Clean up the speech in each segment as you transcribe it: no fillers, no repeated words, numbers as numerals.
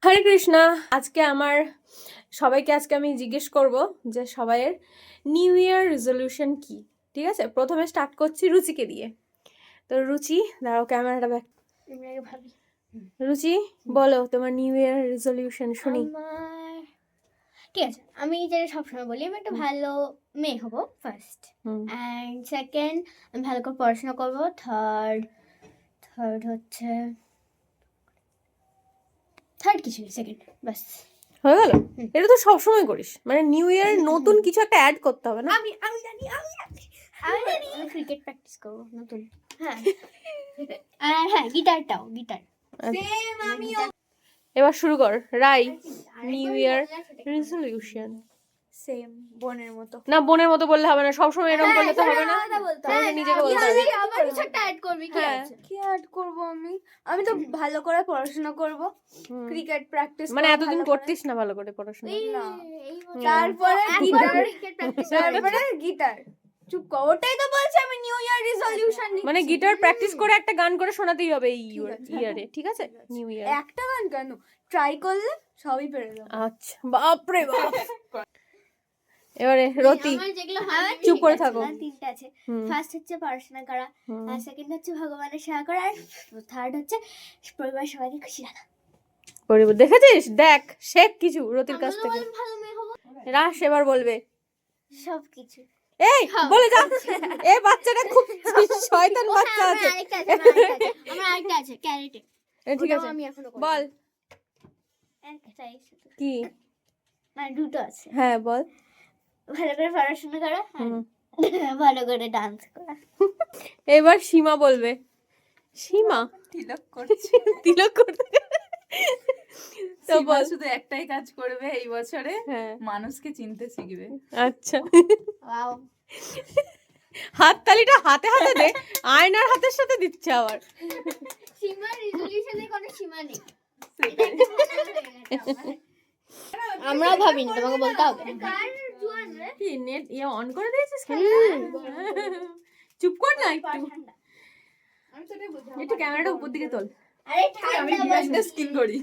হরে কৃষ্ণা। আজকে সবাইকে আমি জিজ্ঞেস করব যে সবাইয়ের নিউ ইয়ার রেজলিউশন কি। ঠিক আছে, প্রথমে স্টার্ট করছি রুচিকে দিয়ে। তো রুচি, দাঁড়াও ক্যামেরাটা ব্যাক। রুচি, বলো তোমার নিউ ইয়ার রেজলিউশন শুনি। ঠিক আছে, আমি যেটা সবসময় বলি, আমি একটা ভালো মেয়ে হবো ফার্স্ট, অ্যান্ড সেকেন্ড আমি ভালো করে পড়াশোনা করবো, থার্ড হচ্ছে কিছু সেকেন্ড, বাস হয়ে গেল। এটা তো সবসময় করিস, মানে নিউ ইয়ার নতুন কিছু একটা অ্যাড করতে হবে না? আমি জানি আমি ক্রিকেট প্র্যাকটিস করবো নতুন। হ্যাঁ আর হ্যাঁ গিটার সেম আমিও। এবার শুরু কর রাই। নিউ ইয়ার রেজলিউশন সেম বোনের মতো। না, বোনের মতো বললে হবে না, সবসময় এরকম বললে তো হবে না। তোমাকে নিজেকে বলতে হবে। আবার কিছু একটা অ্যাড করবি, কি আছে? কি অ্যাড করব আমি তো ভালো করে পড়াশোনা করব, ক্রিকেট প্র্যাকটিস মানে এতদিন করতিস না ভালো করে পড়াশোনা? তারপরে ক্রিকেট প্র্যাকটিস তারপরে গিটার। চুপ কর, ওটাই তো বলছি আমি নিউ ইয়ার রেজলিউশন নিচ্ছি। মানে গিটার প্র্যাকটিস করে একটা গান করে শোনাতেই হবে এই ইয়ারে, ঠিক আছে? নিউ ইয়ার একটা গান কেন, ট্রাই করলে সবই পেরে যাবো। আচ্ছা, বাপ রে বাপ। এবারে রতি, চুপ করে থাকো। তিনটা আছে, ফার্স্ট হচ্ছে পড়াশোনা করা, আর সেকেন্ড হচ্ছে ভগবানের সেবা করা, আর থার্ড হচ্ছে পরিবার সবাইকে খুশি রাখা। দেখেছিস, দেখ শেখ কিছু রতির কাছ থেকে। ভালো মেয়ে হবো, রাস এবার বলবে সবকিছু। এই বলে যা। এ বাচ্চাটা খুব শয়তান বাচ্চা আছে। আমার আরেকটা আছে ক্যারেটে। ঠিক আছে, আমি এখনো বল একটাই শুধু, কি। মানে দুটো আছে। হ্যাঁ বল। ভালো করে পড়াশোনা করা, ভালো করে ডান্স করা। এবার সীমা বলবে। সীমা তিলক করছে, তিলক করতে। তো বল। শুধু একটাই কাজ করবে এই বছরে, হ্যাঁ, মানুষকে চিনতে শিখবে। আচ্ছা, ওয়াও, হাততালিটা হাতে হাতে দে, আয়নার হাতের সাথে দিচ্ছে আবার। সীমা রেজলিউশনের কোনো সীমা নেই। আমরাও ভাবিনি, তোমাকে বলতে হবে। কার জুয়ান রে? কি নেট অন করে দিয়েছিস? চুপ কর না একটু, একটু ক্যামেরাটা উপর দিকে তোল। আরে আমি ঠান্ডা বিহাইন্ড স্কিন করি।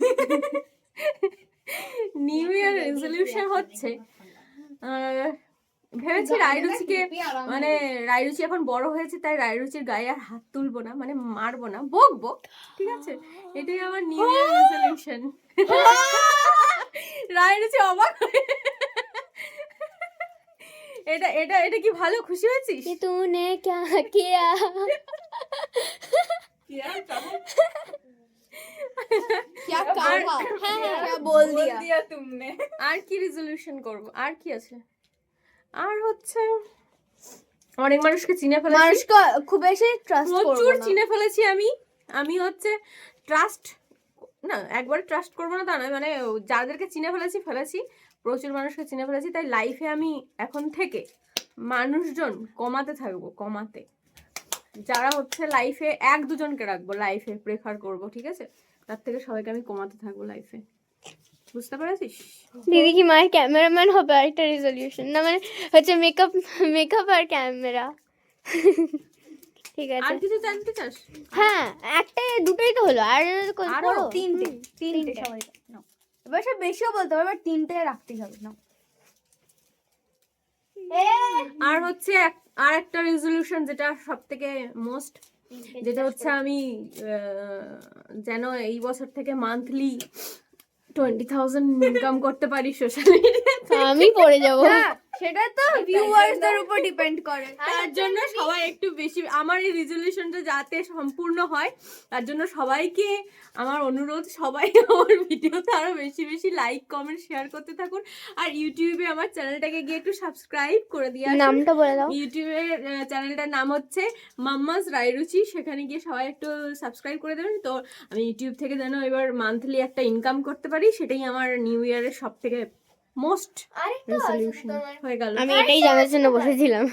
নিউ ইয়ার রেজলিউশন হচ্ছে ভেবেছি রায়রুচিকে, মানে রায়রুচি এখন বড় হয়েছে তাই রায়রুচির গায়ে আর হাত তুলবো না, মানে মারবো না, বকবো, ঠিক আছে? এটাই আমার নিউ ইয়ার রেজলিউশন। রায়রুচি অবাক হয়ে, এটা এটা এটা কি ভালো, খুশি হয়েছিস? कि तूने क्या किया? क्या कहा? क्या बोल दिया तुमने? আর কি রেজলিউশন করব? আর কি আছে? আর হচ্ছে অনেক মানুষকে চিনে ফেলেছি, মানুষকে খুব বেশি ট্রাস্ট করব প্রচুর না। চিনে ফেলেছি আমি হচ্ছে ট্রাস্ট না, একবার ট্রাস্ট করবো না তা নয়, মানে যাদেরকে চিনে ফেলেছি প্রচুর মানুষকে চিনে ফেলেছি, তাই লাইফে আমি এখন থেকে মানুষজন কমাতে থাকবো, কমাতে। যারা হচ্ছে লাইফে এক দুজনকে রাখবো, লাইফে প্রেফার করব, ঠিক আছে? তার থেকে সবাইকে আমি কমাতে থাকবো লাইফে, বুঝতে পেরেছিস? दीदी की मार कैमरामैन হবে আরেকটা রেজলিউশন, না মানে হচ্ছে মেকআপ আর ক্যামেরা। ঠিক আর আছে, কিছু জানতে চাস? হ্যাঁ একটা দুটোই তো হলো, আর আরো করো তিনটে সবাই নাও। এবার সব বেশিও বলতে হবে, এবার তিনটে রাখতেই হবে না। আর হচ্ছে আর একটা রেজলিউশন যেটা সব থেকে মোস্ট, যেটা হচ্ছে আমি যেন এই বছর থেকে মান্থলি 20,000 ইনকাম করতে পারি সোশ্যাল মিডিয়াতে। আমি পড়ে যাব। সেটা তো ভিউয়ার্সদের উপর ডিপেন্ড করে। তার জন্য সবাই একটু বেশি, আমার এই রেজলিউশনটা যাতে সম্পূর্ণ হয় তার জন্য সবাইকে আমার অনুরোধ, সবাই আমার ভিডিওতে আরো বেশি বেশি লাইক কমেন্ট শেয়ার করতে থাকুন, আর ইউটিউবে আমার চ্যানেলটাকে গিয়ে একটু সাবস্ক্রাইব করে দিয়ে আসুন। নামটা বলে দাও। ইউটিউবের চ্যানেলটার নাম হচ্ছে মাম্মাস রায়রুচি, সেখানে গিয়ে সবাই একটু সাবস্ক্রাইব করে দেবেন। তো আমি ইউটিউব থেকে যেন এবার মান্থলি একটা ইনকাম করতে পারি, সেটাই আমার নিউ ইয়ারের সব থেকে মোস্ট রেজলিউশন হয়ে গেল। আমি এটাই জানার জন্য বসেছিলাম।